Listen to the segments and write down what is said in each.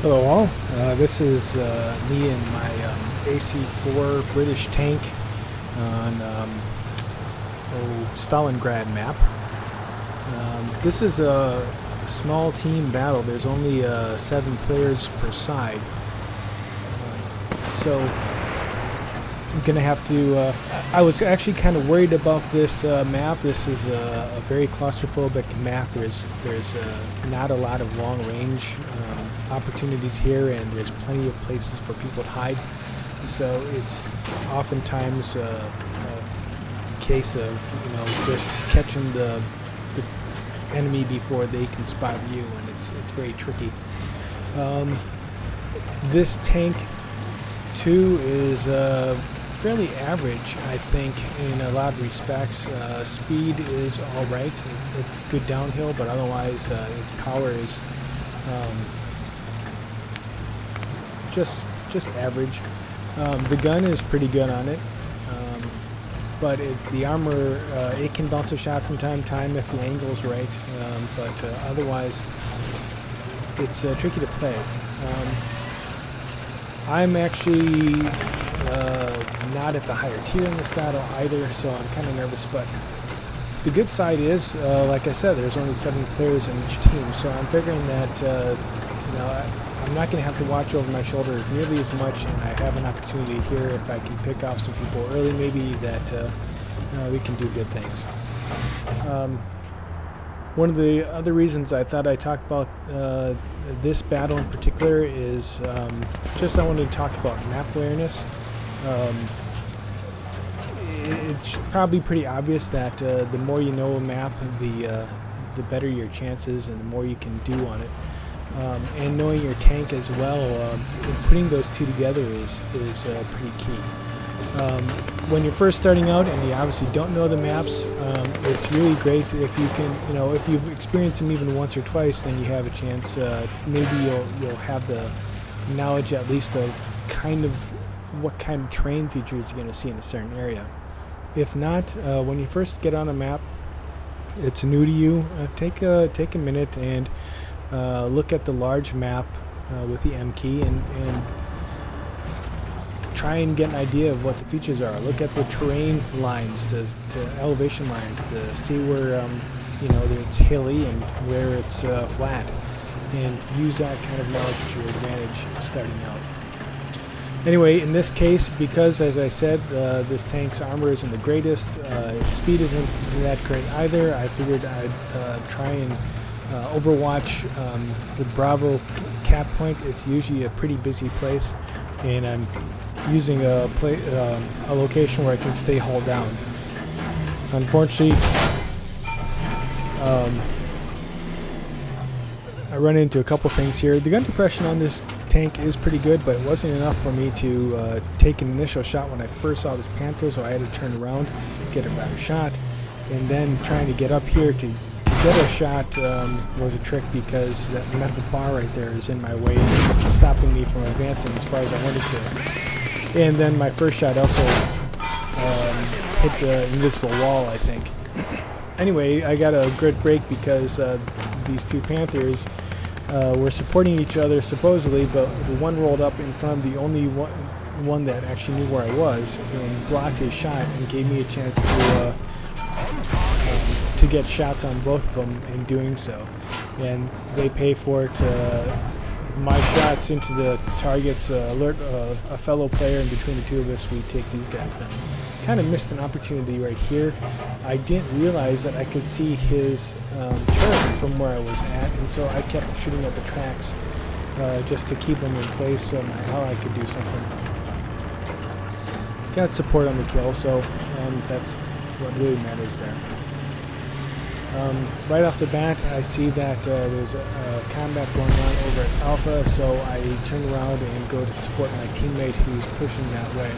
Hello all, this is me and my AC4 British tank on Stalingrad map. This is a small team battle. There's only 7 players per side. So I'm gonna have to, I was actually kind of worried about this map. This is a very claustrophobic map. There's not a lot of long range opportunities here, and there's plenty of places for people to hide. So it's oftentimes a case of, you know, just catching the enemy before they can spot you, and it's very tricky. This tank too is fairly average, I think, in a lot of respects. Speed is all right. It's good downhill, but otherwise its power is just average. The gun is pretty good on it, but the armor, it can bounce a shot from time to time if the angle's right, but otherwise it's tricky to play. I'm actually not at the higher tier in this battle either, so I'm kind of nervous, but the good side is, like I said, there's only 7 players in each team, so I'm figuring that you know, I'm not going to have to watch over my shoulder nearly as much, and I have an opportunity here, if I can pick off some people early maybe, that we can do good things. One of the other reasons I thought I'd talk about this battle in particular is just I wanted to talk about map awareness. It's probably pretty obvious that the more you know a map, the better your chances and the more you can do on it. And knowing your tank as well, and putting those two together is pretty key. When you're first starting out and you obviously don't know the maps, it's really great if you can, you know, if you've experienced them even once or twice, then you have a chance. Maybe you'll have the knowledge at least of kind of what kind of terrain features you're going to see in a certain area. If not, when you first get on a map, it's new to you. Take a minute and look at the large map with the M key and try and get an idea of what the features are. Look at the terrain lines to elevation lines to see where you know, it's hilly and where it's flat, and use that kind of knowledge to your advantage starting out. Anyway, in this case, because as I said, this tank's armor isn't the greatest, its speed isn't that great either, I figured I'd try and overwatch the Bravo cap point. It's usually a pretty busy place, and I'm using a location where I can stay hull down. Unfortunately, I run into a couple things here. The gun depression on this tank is pretty good, but it wasn't enough for me to take an initial shot when I first saw this Panther, so I had to turn around, get a better shot, and then trying to get up here to get a shot was a trick, because that metal bar right there is in my way. It's stopping me from advancing as far as I wanted to. And then my first shot also hit the invisible wall, I think. Anyway, I got a good break because these two Panthers were supporting each other supposedly, but the one rolled up in front of the only one that actually knew where I was and blocked his shot and gave me a chance to get shots on both of them in doing so. And they pay for it. My shots into the targets alert a fellow player, and between the two of us we take these guys down. Kind of missed an opportunity right here. I didn't realize that I could see his turret from where I was at, and so I kept shooting at the tracks just to keep him in place so how I could do something. Got support on the kill, so that's what really matters there. Right off the bat, I see that there's a combat going on over at Alpha, so I turn around and go to support my teammate who's pushing that way.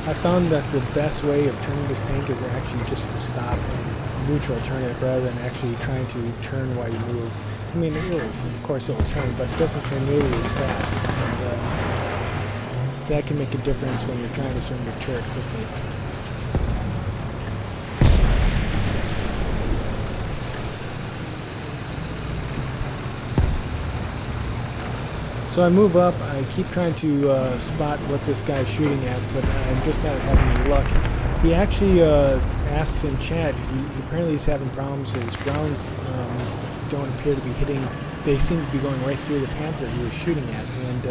I found that the best way of turning this tank is actually just to stop and neutral turn it rather than actually trying to turn while you move. I mean, of course it'll turn, but it doesn't turn nearly as fast. And, that can make a difference when you're trying to swing your turret quickly. So I move up, I keep trying to spot what this guy's shooting at, but I'm just not having any luck. He actually asks in chat, apparently he's having problems. His rounds don't appear to be hitting, they seem to be going right through the Panther he was shooting at, and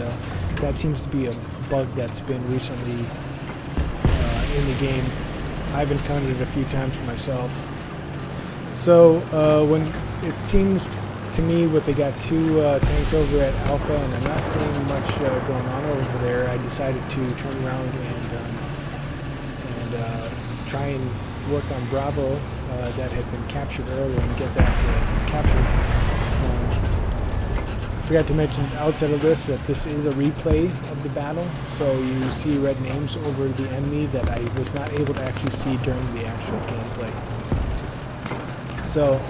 that seems to be a bug that's been recently in the game. I've encountered it a few times for myself. So when it seems to me what they got two tanks over at Alpha, and I'm not seeing much going on over there, I decided to turn around and try and work on Bravo that had been captured earlier and get that captured. I forgot to mention outside of this that this is a replay of the battle, so you see red names over the enemy that I was not able to actually see during the actual gameplay. So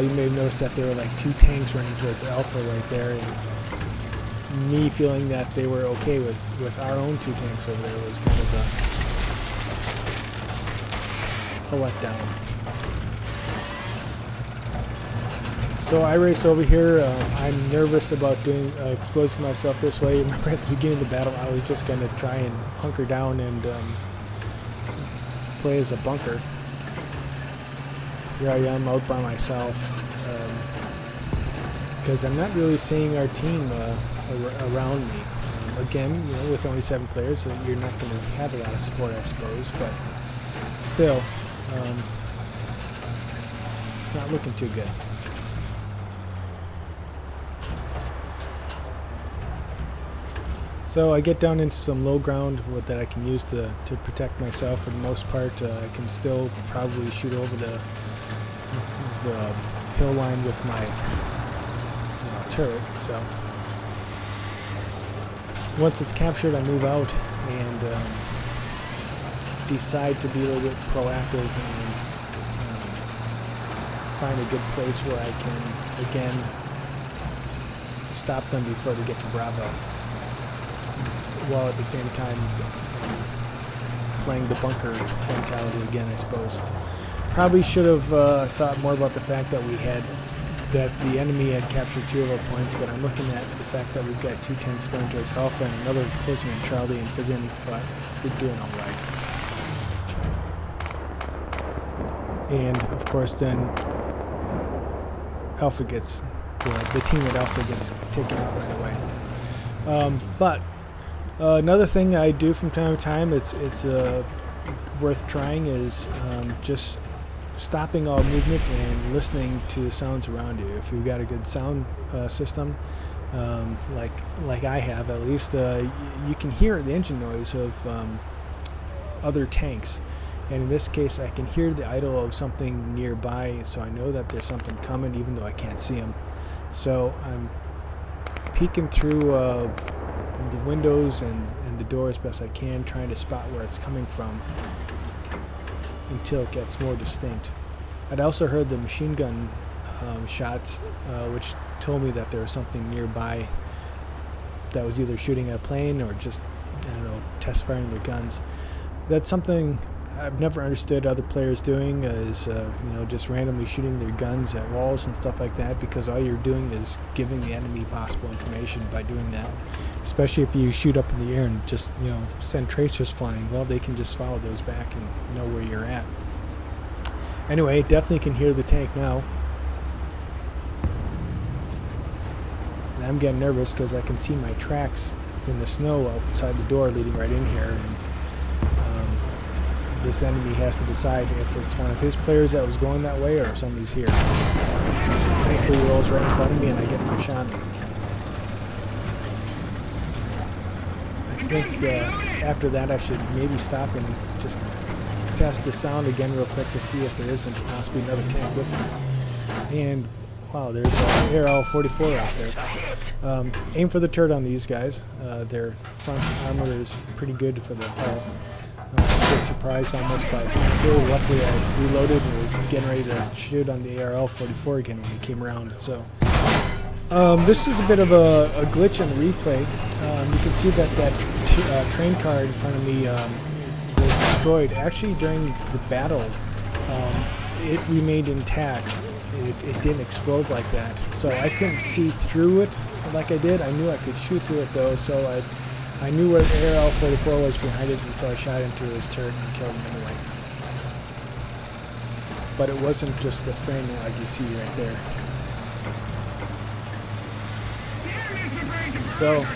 you may have noticed that there were like two tanks running towards Alpha right there, and me feeling that they were okay with our own two tanks over there was kind of a letdown. So I race over here. I'm nervous about exposing myself this way. Remember at the beginning of the battle I was just going to try and hunker down and play as a bunker. Here I am out by myself because I'm not really seeing our team around me. Again, you know, with only 7 players, you're not going to have a lot of support, I suppose, but still, it's not looking too good. So I get down into some low ground that I can use to protect myself. For the most part, I can still probably shoot over the hill line with my turret. So once it's captured, I move out and decide to be a little bit proactive and find a good place where I can again stop them before they get to Bravo, while at the same time playing the bunker mentality again, I suppose. Probably should have thought more about the fact that the enemy had captured 2 of our points, but I'm looking at the fact that we've got 2 tanks going towards Alpha and another closing on Charlie and figuring we're doing all right. And of course then Alpha gets, the team at Alpha gets taken out right away. But another thing I do from time to time, it's worth trying, is just stopping all movement and listening to sounds around you. If you've got a good sound system, like I have at least, you can hear the engine noise of other tanks. And in this case, I can hear the idle of something nearby, so I know that there's something coming even though I can't see them. So I'm peeking through the windows and the door as best I can, trying to spot where it's coming from until it gets more distinct. I'd also heard the machine gun shots, which told me that there was something nearby that was either shooting at a plane or just, I don't know, test firing their guns. That's something I've never understood other players doing, is just randomly shooting their guns at walls and stuff like that, because all you're doing is giving the enemy possible information by doing that. Especially if you shoot up in the air and just send tracers flying, well, they can just follow those back and know where you're at. Anyway, definitely can hear the tank now, and I'm getting nervous because I can see my tracks in the snow outside the door leading right in here, and this enemy has to decide if it's one of his players that was going that way or if somebody's here. Thankfully he rolls right in front of me and I get my shot. I think after that I should maybe stop and just test the sound again real quick to see if there isn't possibly another tank with me. And wow, there's an ARL-44 out there. Aim for the turret on these guys. Their front armor is pretty good for the hull. I get surprised almost by Phil. Luckily I reloaded and was getting ready to shoot on the ARL-44 again when he came around. So this is a bit of a glitch in the replay. You can see that train car in front of me was destroyed. Actually during the battle it remained intact, it didn't explode like that. So I couldn't see through it like I did. I knew I could shoot through it though, so I knew where the AR-44 was behind it, and so I shot into his turret and killed him anyway. But it wasn't just the framing like you see right there. So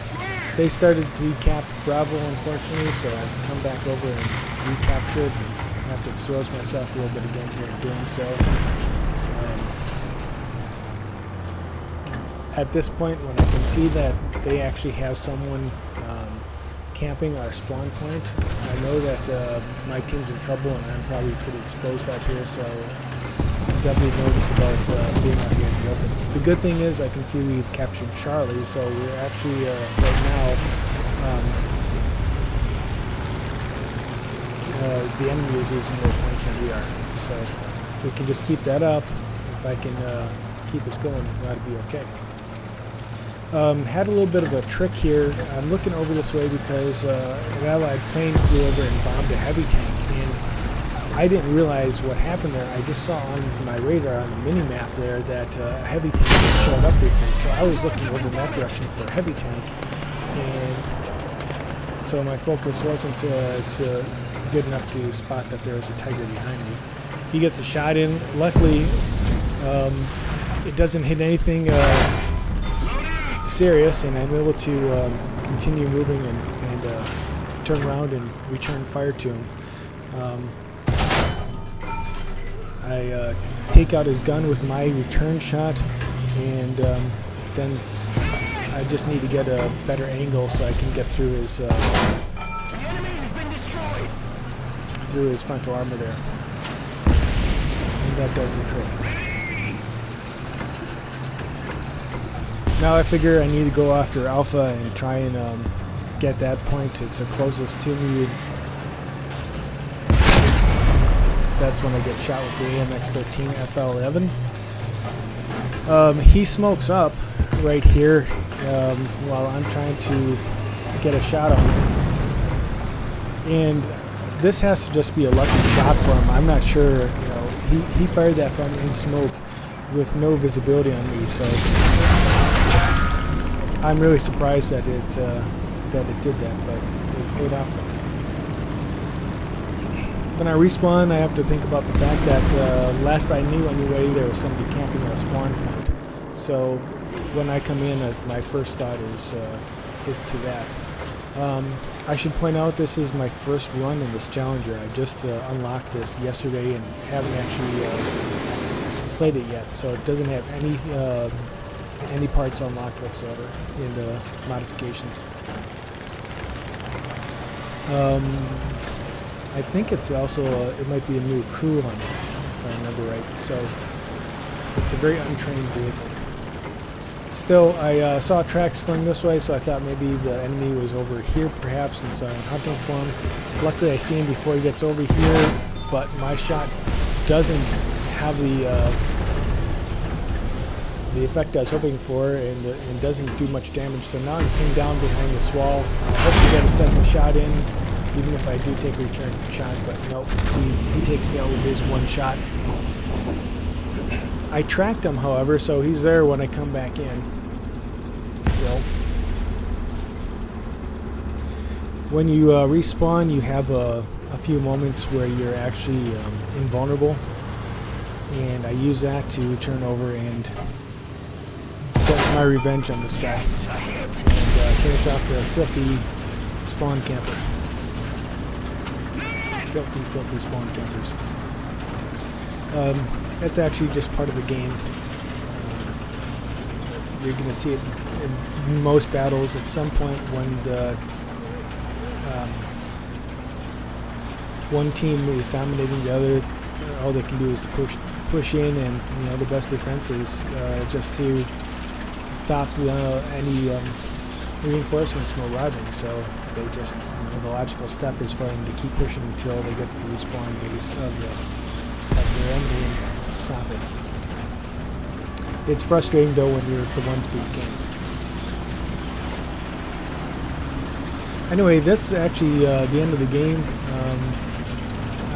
they started to recap Bravo, unfortunately, so I come back over and recapture it. I have to expose myself a little bit again here in doing so. At this point, when I can see that they actually have someone camping our spawn point, I know that my team's in trouble and I'm probably pretty exposed out here, so I'm definitely nervous about being out here in the open. The good thing is I can see we've captured Charlie, so we're actually right now the enemy is losing more points than we are. So if we can just keep that up, if I can keep us going, we ought to be okay. Had a little bit of a trick here. I'm looking over this way because an Allied plane flew over and bombed a heavy tank, and I didn't realize what happened there. I just saw on my radar on the mini-map there that a heavy tank had showed up briefly, so I was looking over in that direction for a heavy tank, and so my focus wasn't good enough to spot that there was a Tiger behind me. He gets a shot in. Luckily, it doesn't hit anything serious, and I'm able to continue moving and turn around and return fire to him. I take out his gun with my return shot, and then I just need to get a better angle so I can get through his frontal armor there. And that does the trick. Now I figure I need to go after Alpha and try and get that point. It's the closest to me. That's when I get shot with the AMX-13 FL11. He smokes up right here while I'm trying to get a shot on him. And this has to just be a lucky shot for him. I'm not sure. You know, he fired that from in smoke with no visibility on me, so I'm really surprised that it did that, but it paid off for me. When I respawn, I have to think about the fact that last I knew anyway, there was somebody camping at a spawn point. So when I come in, my first thought is to that. I should point out this is my first run in this Challenger. I just unlocked this yesterday and haven't actually played it yet, so it doesn't have any parts unlocked whatsoever in the modifications. I think it's also it might be a new crew on it, if I remember right. So it's a very untrained vehicle. Still, I saw tracks going this way, so I thought maybe the enemy was over here perhaps, and so I'm hunting for him. Luckily I see him before he gets over here, but my shot doesn't have the effect I was hoping for, and doesn't do much damage. So now I'm pinned down behind this wall. I hope to get a second shot in, even if I do take a return shot, but nope, he takes me out with his one shot. I tracked him, however, so he's there when I come back in. Still. When you respawn, you have a few moments where you're actually invulnerable, and I use that to turn over and get my revenge on this guy and finish off the filthy spawn camper. Filthy spawn campers. That's actually just part of the game. You're going to see it in most battles at some point when the one team is dominating the other. All they can do is to push in, and you know the best defense is just to stop any reinforcements from arriving. So they just, you know, the logical step is for them to keep pushing until they get to the respawn base of their enemy and stop it. It's frustrating though when you're the ones being ganked. Anyway, this is actually the end of the game.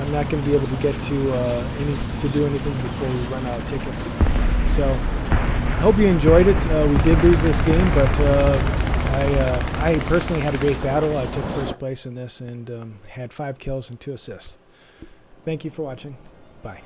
I'm not going to be able to get to do anything before we run out of tickets. So I hope you enjoyed it. We did lose this game, but I personally had a great battle. I took first place in this and had 5 kills and 2 assists. Thank you for watching. Bye.